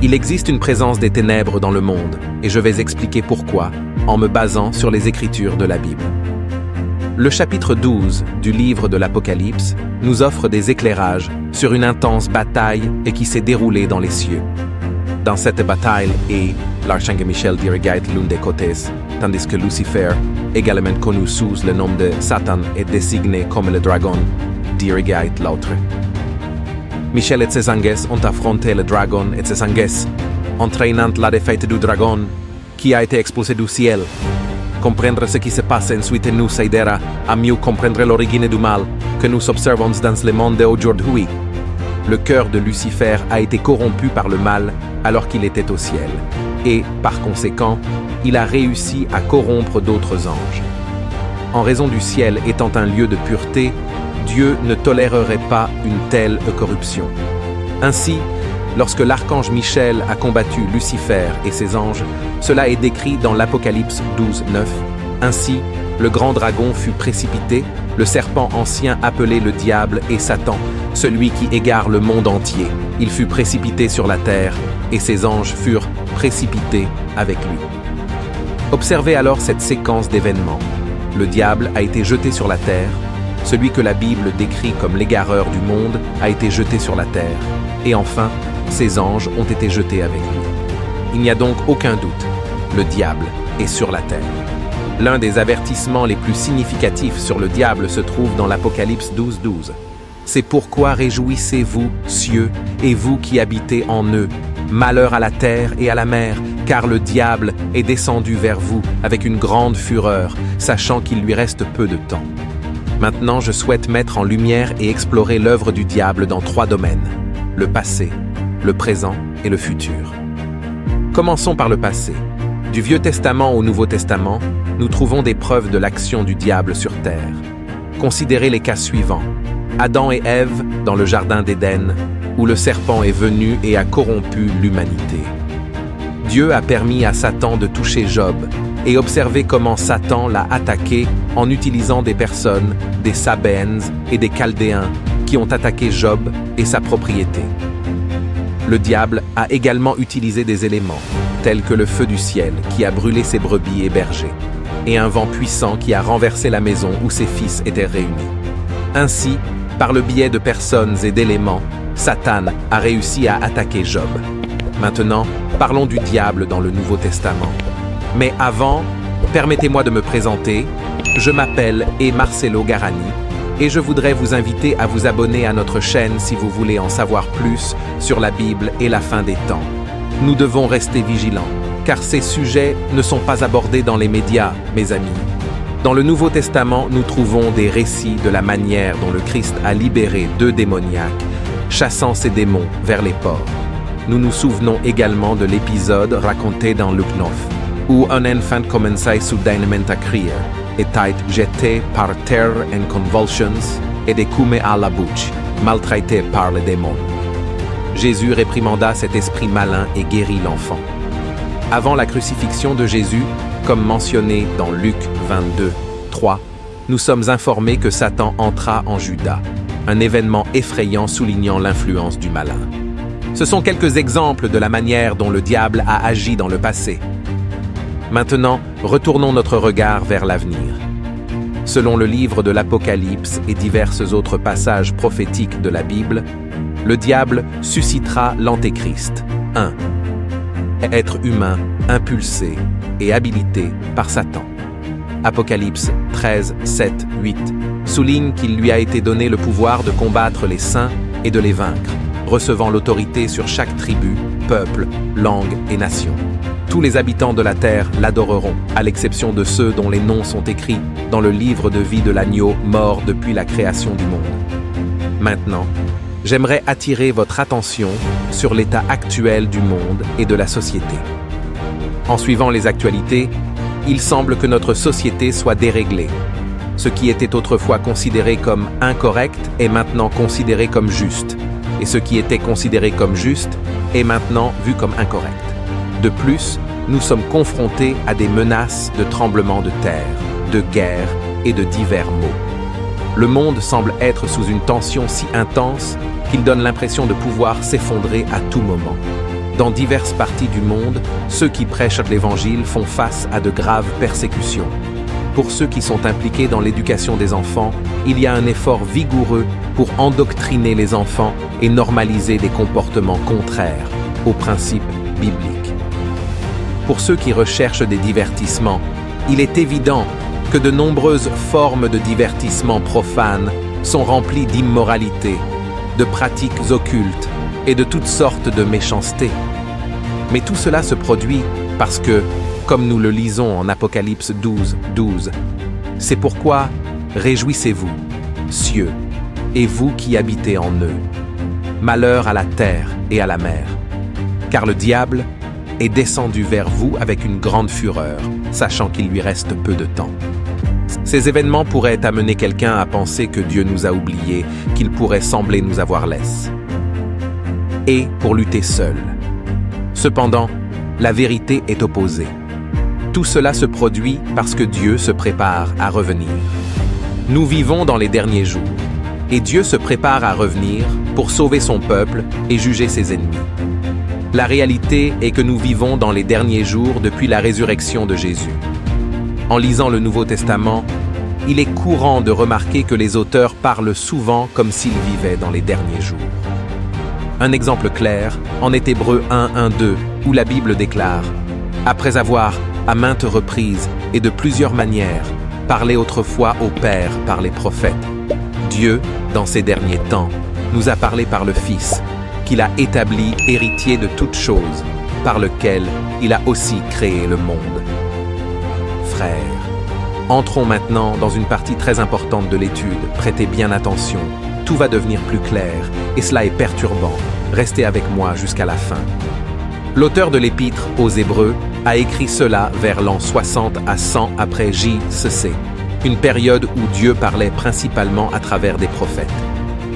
Il existe une présence des ténèbres dans le monde, et je vais expliquer pourquoi, en me basant sur les Écritures de la Bible. Le chapitre 12 du livre de l'Apocalypse nous offre des éclairages sur une intense bataille et qui s'est déroulée dans les cieux. Dans cette bataille, l'archange Michel dirige l'un des côtés, tandis que Lucifer, également connu sous le nom de Satan et désigné comme le dragon, dirige l'autre. Michel et ses anges ont affronté le dragon et ses anges, entraînant la défaite du dragon, qui a été expulsé du ciel. Comprendre ce qui se passe ensuite nous aidera à mieux comprendre l'origine du mal que nous observons dans le monde d'aujourd'hui. Le cœur de Lucifer a été corrompu par le mal alors qu'il était au ciel, et, par conséquent, il a réussi à corrompre d'autres anges. En raison du ciel étant un lieu de pureté, Dieu ne tolérerait pas une telle corruption. Ainsi, lorsque l'archange Michel a combattu Lucifer et ses anges, cela est décrit dans l'Apocalypse 12:9. Ainsi, le grand dragon fut précipité, le serpent ancien appelé le diable et Satan, celui qui égare le monde entier. Il fut précipité sur la terre, et ses anges furent précipités avec lui. Observez alors cette séquence d'événements. Le diable a été jeté sur la terre, celui que la Bible décrit comme l'égareur du monde a été jeté sur la terre, et enfin, ses anges ont été jetés avec lui. Il n'y a donc aucun doute, le diable est sur la terre. L'un des avertissements les plus significatifs sur le diable se trouve dans l'Apocalypse 12:12. C'est pourquoi réjouissez-vous, cieux, et vous qui habitez en eux. Malheur à la terre et à la mer, car le diable est descendu vers vous avec une grande fureur, sachant qu'il lui reste peu de temps. Maintenant, je souhaite mettre en lumière et explorer l'œuvre du diable dans 3 domaines: le passé, le présent et le futur. Commençons par le passé. Du Vieux Testament au Nouveau Testament, nous trouvons des preuves de l'action du diable sur terre. Considérez les cas suivants. Adam et Ève dans le jardin d'Éden, où le serpent est venu et a corrompu l'humanité. Dieu a permis à Satan de toucher Job, et observez comment Satan l'a attaqué en utilisant des personnes, des Sabéens et des Chaldéens, qui ont attaqué Job et sa propriété. Le diable a également utilisé des éléments, tels que le feu du ciel qui a brûlé ses brebis et bergers, et un vent puissant qui a renversé la maison où ses fils étaient réunis. Ainsi, par le biais de personnes et d'éléments, Satan a réussi à attaquer Job. Maintenant, parlons du diable dans le Nouveau Testament. Mais avant, permettez-moi de me présenter. Je m'appelle Marcelo Garani et je voudrais vous inviter à vous abonner à notre chaîne si vous voulez en savoir plus sur la Bible et la fin des temps. Nous devons rester vigilants, car ces sujets ne sont pas abordés dans les médias, mes amis. Dans le Nouveau Testament, nous trouvons des récits de la manière dont le Christ a libéré 2 démoniaques, chassant ces démons vers les ports. Nous nous souvenons également de l'épisode raconté dans Luc 9, où un enfant commençait soudainement à crier, était jeté par terre en convulsions et découpé à la bouche, maltraité par les démons. Jésus réprimanda cet esprit malin et guérit l'enfant. Avant la crucifixion de Jésus, comme mentionné dans Luc 22:3, nous sommes informés que Satan entra en Juda, un événement effrayant soulignant l'influence du malin. Ce sont quelques exemples de la manière dont le diable a agi dans le passé. Maintenant, retournons notre regard vers l'avenir. Selon le livre de l'Apocalypse et divers autres passages prophétiques de la Bible, le diable suscitera l'Antéchrist. 1. Être humain, impulsé et habilité par Satan. Apocalypse 13, 7, 8 souligne qu'il lui a été donné le pouvoir de combattre les saints et de les vaincre, recevant l'autorité sur chaque tribu, peuple, langue et nation. Tous les habitants de la terre l'adoreront, à l'exception de ceux dont les noms sont écrits dans le livre de vie de l'agneau mort depuis la création du monde. Maintenant, j'aimerais attirer votre attention sur l'état actuel du monde et de la société. En suivant les actualités, il semble que notre société soit déréglée. Ce qui était autrefois considéré comme incorrect est maintenant considéré comme juste, et ce qui était considéré comme juste est maintenant vu comme incorrect. De plus, nous sommes confrontés à des menaces de tremblements de terre, de guerre et de divers maux. Le monde semble être sous une tension si intense qu'il donne l'impression de pouvoir s'effondrer à tout moment. dans diverses parties du monde, ceux qui prêchent l'Évangile font face à de graves persécutions. Pour ceux qui sont impliqués dans l'éducation des enfants, il y a un effort vigoureux pour endoctriner les enfants et normaliser des comportements contraires aux principes bibliques. Pour ceux qui recherchent des divertissements, il est évident que de nombreuses formes de divertissement profanes sont remplies d'immoralité, de pratiques occultes et de toutes sortes de méchanceté. Mais tout cela se produit parce que, comme nous le lisons en Apocalypse 12, 12, c'est pourquoi réjouissez-vous, cieux, et vous qui habitez en eux. Malheur à la terre et à la mer, car le diable est descendu vers vous avec une grande fureur, sachant qu'il lui reste peu de temps. Ces événements pourraient amener quelqu'un à penser que Dieu nous a oubliés, qu'il pourrait sembler nous avoir laissés. Et pour lutter seul. Cependant, la vérité est opposée. Tout cela se produit parce que Dieu se prépare à revenir. Nous vivons dans les derniers jours, et Dieu se prépare à revenir pour sauver son peuple et juger ses ennemis. La réalité est que nous vivons dans les derniers jours depuis la résurrection de Jésus. En lisant le Nouveau Testament, il est courant de remarquer que les auteurs parlent souvent comme s'ils vivaient dans les derniers jours. Un exemple clair en est Hébreux 1, 1, 2, où la Bible déclare « Après avoir, à maintes reprises et de plusieurs manières, parlé autrefois au Père par les prophètes, Dieu, dans ces derniers temps, nous a parlé par le Fils, qu'il a établi héritier de toutes choses, par lequel il a aussi créé le monde. » Frères, entrons maintenant dans une partie très importante de l'étude. Prêtez bien attention, tout va devenir plus clair, et cela est perturbant. Restez avec moi jusqu'à la fin. L'auteur de l'Épître aux Hébreux a écrit cela vers l'an 60 à 100 après J.C., une période où Dieu parlait principalement à travers des prophètes.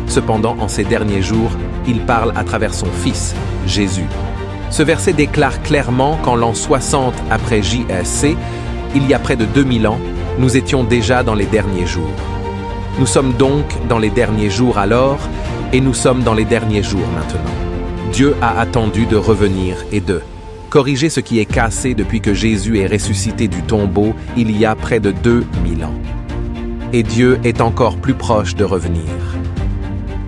Cependant, en ces derniers jours, il parle à travers son Fils, Jésus. Ce verset déclare clairement qu'en l'an 60 après J.C., il y a près de 2000 ans, nous étions déjà dans les derniers jours. Nous sommes donc dans les derniers jours alors, et nous sommes dans les derniers jours maintenant. Dieu a attendu de revenir et de corriger ce qui est cassé depuis que Jésus est ressuscité du tombeau il y a près de 2000 ans. Et Dieu est encore plus proche de revenir.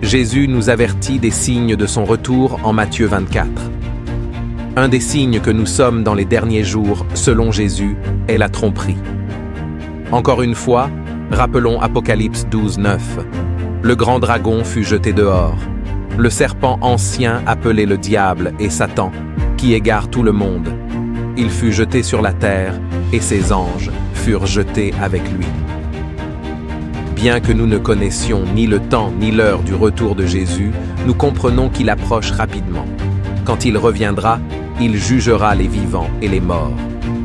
Jésus nous avertit des signes de son retour en Matthieu 24. Un des signes que nous sommes dans les derniers jours, selon Jésus, est la tromperie. Encore une fois, rappelons Apocalypse 12, 9. Le grand dragon fut jeté dehors, le serpent ancien appelé le diable et Satan, qui égare tout le monde. Il fut jeté sur la terre, et ses anges furent jetés avec lui. Bien que nous ne connaissions ni le temps ni l'heure du retour de Jésus, nous comprenons qu'il approche rapidement. Quand il reviendra, il jugera les vivants et les morts.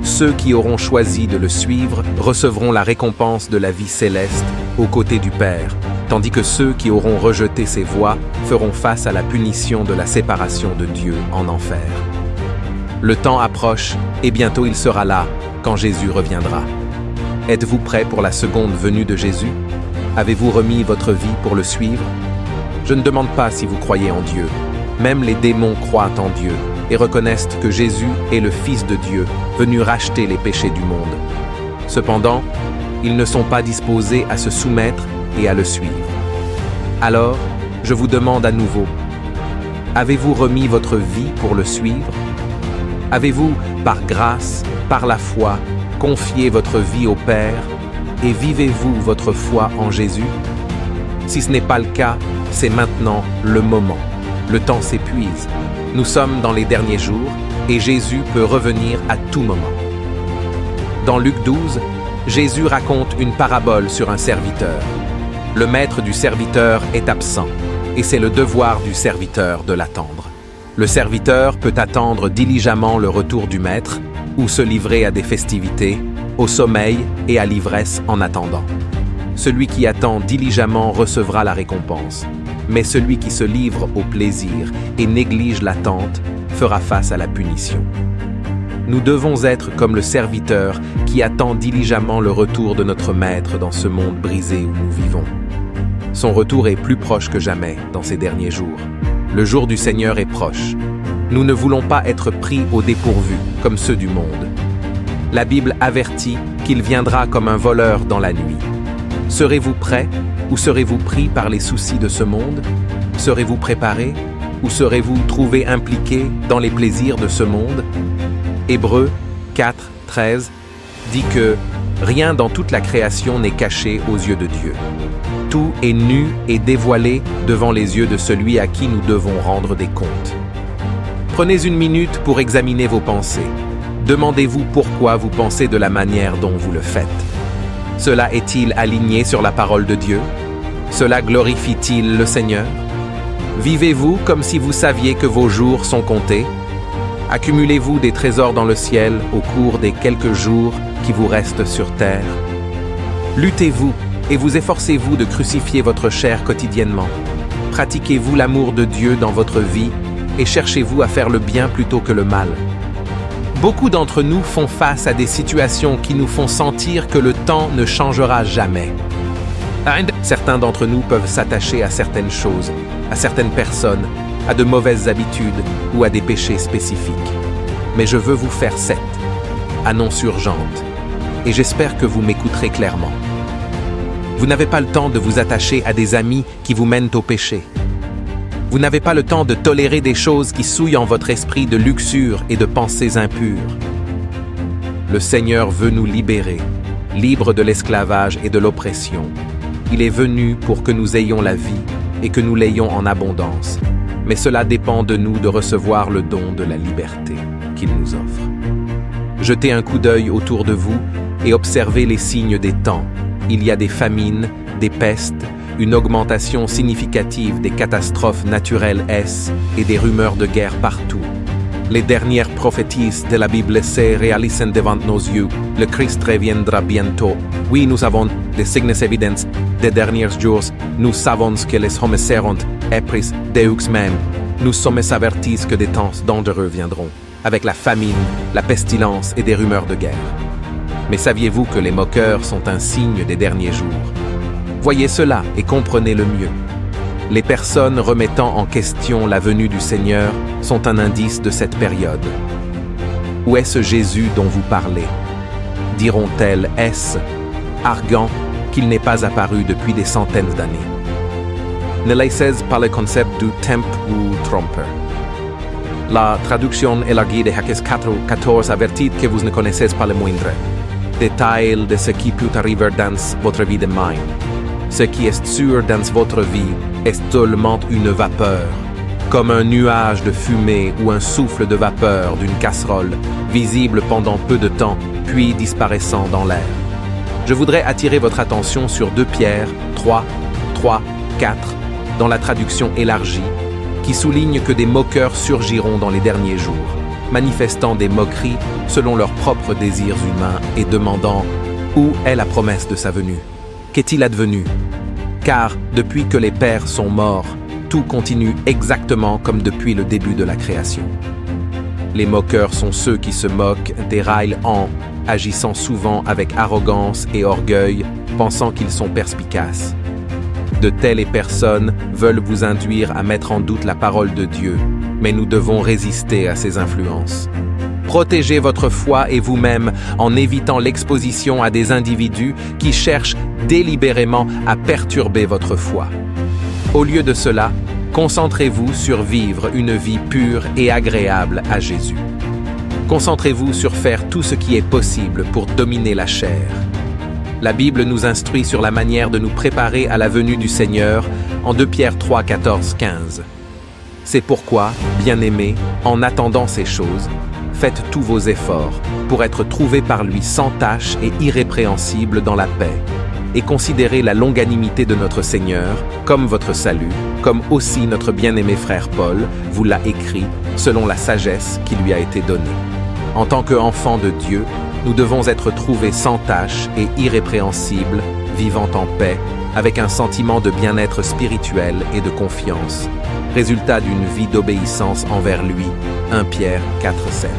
Ceux qui auront choisi de le suivre recevront la récompense de la vie céleste aux côtés du Père, tandis que ceux qui auront rejeté ses voies feront face à la punition de la séparation de Dieu en enfer. Le temps approche et bientôt il sera là quand Jésus reviendra. Êtes-vous prêts pour la seconde venue de Jésus? Avez-vous remis votre vie pour le suivre? Je ne demande pas si vous croyez en Dieu. Même les démons croient en Dieu et reconnaissent que Jésus est le Fils de Dieu, venu racheter les péchés du monde. Cependant, ils ne sont pas disposés à se soumettre et à le suivre. Alors, je vous demande à nouveau, avez-vous remis votre vie pour le suivre? Avez-vous, par grâce, par la foi, confié votre vie au Père et vivez-vous votre foi en Jésus? Si ce n'est pas le cas, c'est maintenant le moment. Le temps s'épuise. Nous sommes dans les derniers jours et Jésus peut revenir à tout moment. Dans Luc 12, Jésus raconte une parabole sur un serviteur. Le maître du serviteur est absent et c'est le devoir du serviteur de l'attendre. Le serviteur peut attendre diligemment le retour du maître ou se livrer à des festivités, au sommeil et à l'ivresse en attendant. Celui qui attend diligemment recevra la récompense, mais celui qui se livre au plaisir et néglige l'attente fera face à la punition. Nous devons être comme le serviteur qui attend diligemment le retour de notre maître dans ce monde brisé où nous vivons. Son retour est plus proche que jamais dans ces derniers jours. Le jour du Seigneur est proche. Nous ne voulons pas être pris au dépourvu, comme ceux du monde. La Bible avertit qu'il viendra comme un voleur dans la nuit. Serez-vous prêts ou serez-vous pris par les soucis de ce monde? Serez-vous préparés ou serez-vous trouvés impliqués dans les plaisirs de ce monde? Hébreux 4, 13 dit que rien dans toute la création n'est caché aux yeux de Dieu. Tout est nu et dévoilé devant les yeux de celui à qui nous devons rendre des comptes. Prenez une minute pour examiner vos pensées. Demandez-vous pourquoi vous pensez de la manière dont vous le faites. Cela est-il aligné sur la parole de Dieu? Cela glorifie-t-il le Seigneur? Vivez-vous comme si vous saviez que vos jours sont comptés? Accumulez-vous des trésors dans le ciel au cours des quelques jours qui vous restent sur terre? Luttez-vous et vous efforcez-vous de crucifier votre chair quotidiennement? Pratiquez-vous l'amour de Dieu dans votre vie et cherchez-vous à faire le bien plutôt que le mal? Beaucoup d'entre nous font face à des situations qui nous font sentir que le temps ne changera jamais. Certains d'entre nous peuvent s'attacher à certaines choses, à certaines personnes, à de mauvaises habitudes ou à des péchés spécifiques. Mais je veux vous faire cette annonce urgente, et j'espère que vous m'écouterez clairement. Vous n'avez pas le temps de vous attacher à des amis qui vous mènent au péché. Vous n'avez pas le temps de tolérer des choses qui souillent en votre esprit de luxure et de pensées impures. Le Seigneur veut nous libérer, libres de l'esclavage et de l'oppression. Il est venu pour que nous ayons la vie et que nous l'ayons en abondance. Mais cela dépend de nous de recevoir le don de la liberté qu'il nous offre. Jetez un coup d'œil autour de vous et observez les signes des temps. Il y a des famines, des pestes, une augmentation significative des catastrophes naturelles et des rumeurs de guerre partout. Les dernières prophéties de la Bible se réalisent devant nos yeux. Le Christ reviendra bientôt. Oui, nous avons des signes évidents des derniers jours. Nous savons que les hommes seront épris Deux même. Nous sommes avertis que des temps dangereux viendront, avec la famine, la pestilence et des rumeurs de guerre. Mais saviez-vous que les moqueurs sont un signe des derniers jours? Voyez cela et comprenez-le mieux. Les personnes remettant en question la venue du Seigneur sont un indice de cette période. Où est ce Jésus dont vous parlez? Diront-elles, est-ce arrogant qu'il n'est pas apparu depuis des centaines d'années? Ne laissez pas le concept du temple ou trompeur. La traduction élargie de Habakkuk 4:14 avertit que vous ne connaissez pas le moindre détail de ce qui peut arriver dans votre vie demain. Ce qui est sûr dans votre vie est seulement une vapeur, comme un nuage de fumée ou un souffle de vapeur d'une casserole, visible pendant peu de temps, puis disparaissant dans l'air. Je voudrais attirer votre attention sur 2 Pierre 3, 4, dans la traduction élargie, qui souligne que des moqueurs surgiront dans les derniers jours, manifestant des moqueries selon leurs propres désirs humains et demandant « Où est la promesse de sa venue? Qu'est-il advenu? » Car depuis que les pères sont morts, tout continue exactement comme depuis le début de la création. Les moqueurs sont ceux qui se moquent, déraillent en agissant souvent avec arrogance et orgueil, pensant qu'ils sont perspicaces. De telles personnes veulent vous induire à mettre en doute la parole de Dieu, mais nous devons résister à ces influences. Protégez votre foi et vous-même en évitant l'exposition à des individus qui cherchent délibérément à perturber votre foi. Au lieu de cela, concentrez-vous sur vivre une vie pure et agréable à Jésus. Concentrez-vous sur faire tout ce qui est possible pour dominer la chair. La Bible nous instruit sur la manière de nous préparer à la venue du Seigneur en 2 Pierre 3, 14, 15. C'est pourquoi, bien-aimés, en attendant ces choses, faites tous vos efforts pour être trouvés par lui sans tache et irrépréhensibles dans la paix, et considérez la longanimité de notre Seigneur comme votre salut, comme aussi notre bien-aimé frère Paul vous l'a écrit selon la sagesse qui lui a été donnée. En tant qu'enfants de Dieu, nous devons être trouvés sans tache et irrépréhensibles, vivant en paix, avec un sentiment de bien-être spirituel et de confiance, résultat d'une vie d'obéissance envers lui. 1 Pierre 4, 7.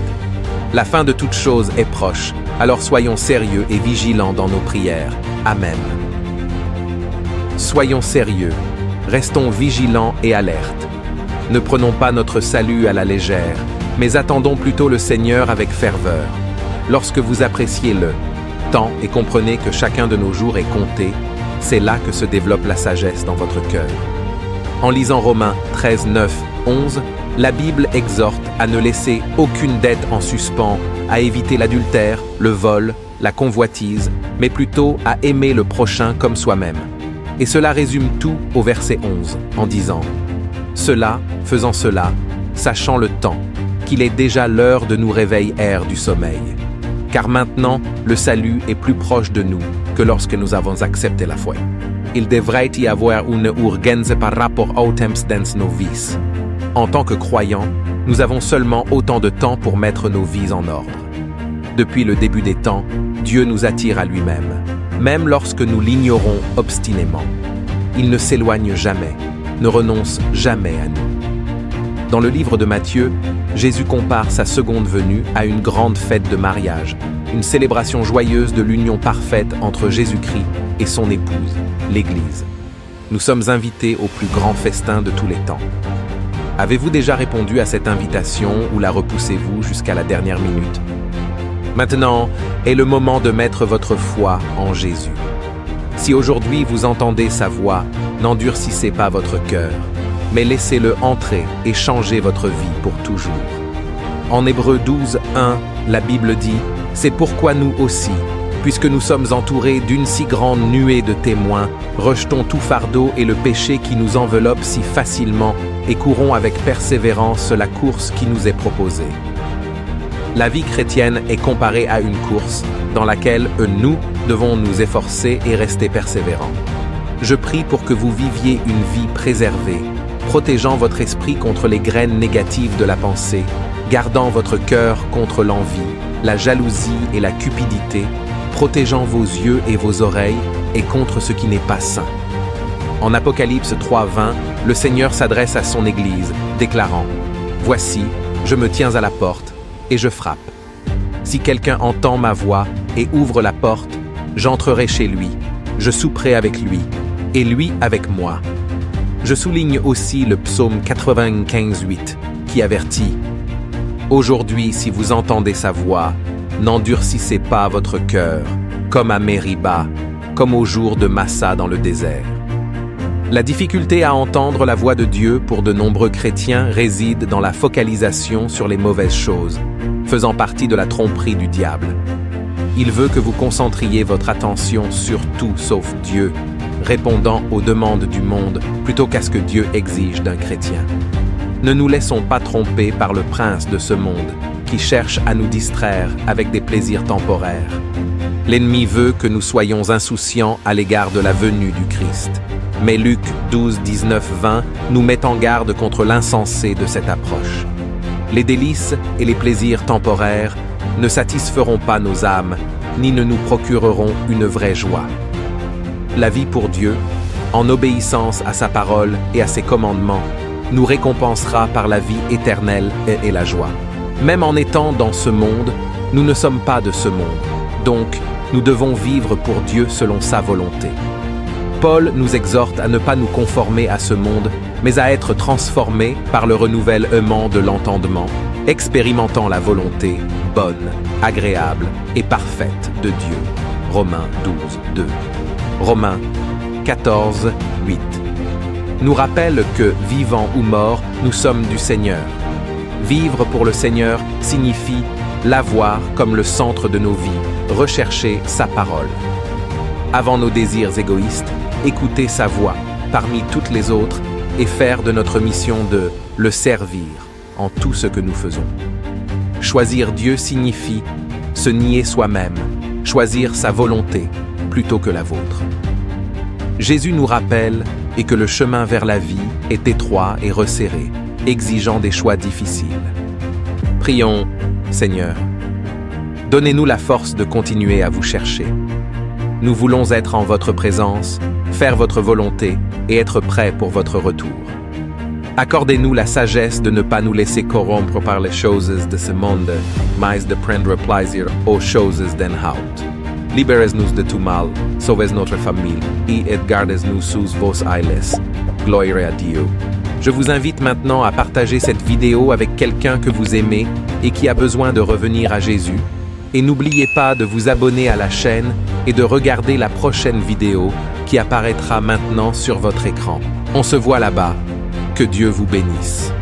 La fin de toute chose est proche, alors soyons sérieux et vigilants dans nos prières. Amen. Soyons sérieux, restons vigilants et alertes. Ne prenons pas notre salut à la légère, mais attendons plutôt le Seigneur avec ferveur. Lorsque vous appréciez le temps et comprenez que chacun de nos jours est compté, c'est là que se développe la sagesse dans votre cœur. En lisant Romains 13, 9, 11, la Bible exhorte à ne laisser aucune dette en suspens, à éviter l'adultère, le vol, la convoitise, mais plutôt à aimer le prochain comme soi-même. Et cela résume tout au verset 11, en disant « Cela, faisant cela, sachant le temps, qu'il est déjà l'heure de nous réveiller du sommeil. Car maintenant, le salut est plus proche de nous que lorsque nous avons accepté la foi. Il devrait y avoir une urgence par rapport au temps dans nos vies. En tant que croyants, nous avons seulement autant de temps pour mettre nos vies en ordre. Depuis le début des temps, Dieu nous attire à lui-même, même lorsque nous l'ignorons obstinément. Il ne s'éloigne jamais, ne renonce jamais à nous. Dans le livre de Matthieu, Jésus compare sa seconde venue à une grande fête de mariage, une célébration joyeuse de l'union parfaite entre Jésus-Christ et son épouse, l'Église. Nous sommes invités au plus grand festin de tous les temps. Avez-vous déjà répondu à cette invitation ou la repoussez-vous jusqu'à la dernière minute? Maintenant est le moment de mettre votre foi en Jésus. Si aujourd'hui vous entendez sa voix, n'endurcissez pas votre cœur, mais laissez-le entrer et changer votre vie pour toujours. En Hébreux 12, 1, la Bible dit « C'est pourquoi nous aussi, puisque nous sommes entourés d'une si grande nuée de témoins, rejetons tout fardeau et le péché qui nous enveloppe si facilement et courons avec persévérance la course qui nous est proposée. » La vie chrétienne est comparée à une course dans laquelle nous devons nous efforcer et rester persévérants. Je prie pour que vous viviez une vie préservée, protégeant votre esprit contre les graines négatives de la pensée, gardant votre cœur contre l'envie, la jalousie et la cupidité, protégeant vos yeux et vos oreilles et contre ce qui n'est pas sain. En Apocalypse 3:20, le Seigneur s'adresse à son Église, déclarant « Voici, je me tiens à la porte et je frappe. Si quelqu'un entend ma voix et ouvre la porte, j'entrerai chez lui, je souperai avec lui, et lui avec moi. » Je souligne aussi le psaume 95:8 qui avertit « Aujourd'hui, si vous entendez sa voix, n'endurcissez pas votre cœur, comme à Mériba, comme au jour de Massa dans le désert. » La difficulté à entendre la voix de Dieu pour de nombreux chrétiens réside dans la focalisation sur les mauvaises choses, faisant partie de la tromperie du diable. Il veut que vous concentriez votre attention sur tout sauf Dieu, répondant aux demandes du monde plutôt qu'à ce que Dieu exige d'un chrétien. Ne nous laissons pas tromper par le prince de ce monde qui cherche à nous distraire avec des plaisirs temporaires. L'ennemi veut que nous soyons insouciants à l'égard de la venue du Christ. Mais Luc 12, 19, 20 nous met en garde contre l'insensé de cette approche. Les délices et les plaisirs temporaires ne satisferont pas nos âmes, ni ne nous procureront une vraie joie. La vie pour Dieu, en obéissance à sa parole et à ses commandements, nous récompensera par la vie éternelle et la joie. Même en étant dans ce monde, nous ne sommes pas de ce monde. Donc, nous devons vivre pour Dieu selon sa volonté. Paul nous exhorte à ne pas nous conformer à ce monde, mais à être transformés par le renouvellement de l'entendement, expérimentant la volonté bonne, agréable et parfaite de Dieu. Romains 12, 2. Romains 14, 8. Nous rappelle que, vivants ou morts, nous sommes du Seigneur. Vivre pour le Seigneur signifie l'avoir comme le centre de nos vies, rechercher sa parole. Avant nos désirs égoïstes, écouter sa voix parmi toutes les autres et faire de notre mission de le servir en tout ce que nous faisons. Choisir Dieu signifie se nier soi-même, choisir sa volonté plutôt que la vôtre. Jésus nous rappelle et que le chemin vers la vie est étroit et resserré, exigeant des choix difficiles. Prions, Seigneur, donnez-nous la force de continuer à vous chercher. Nous voulons être en votre présence, faire votre volonté et être prêts pour votre retour. Accordez-nous la sagesse de ne pas nous laisser corrompre par les choses de ce monde, mais de prendre plaisir aux choses d'en haut. Libérez-nous de tout mal, sauvez notre famille et gardes-nous sous vos ailes. Gloire à Dieu. Je vous invite maintenant à partager cette vidéo avec quelqu'un que vous aimez et qui a besoin de revenir à Jésus. Et n'oubliez pas de vous abonner à la chaîne et de regarder la prochaine vidéo qui apparaîtra maintenant sur votre écran. On se voit là-bas. Que Dieu vous bénisse.